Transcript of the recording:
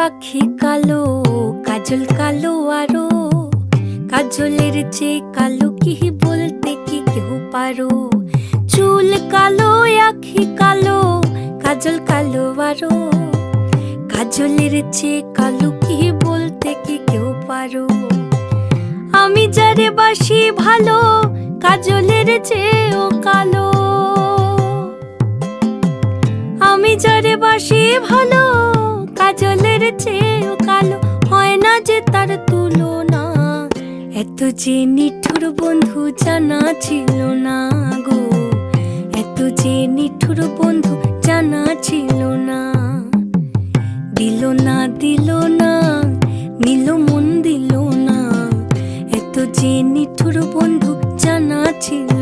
আখি কালো, কাজল কালো আরো, কাজলের চেয়ে কালো কি বলতে কি কেউ পারো। চুল কালো, আখি কালো, কাজল কালো আরো, কাজলের চেয়ে কালো কি বলতে কি কেউ পারো। আমি যারে বাসি ভালো, কাজলের চেয়েও কালো। আমি যারে বাসি ভালো, কাজলের চেয়েও কালো। হয় না যে তার তুলনা, এত যে নিঠুর বন্ধু জানা ছিল না গো, এত যে নিঠুর বন্ধু জানা ছিল না। দিল না দিল না, নিল মন দিল না, এত যে নিঠুর বন্ধু জানা ছিল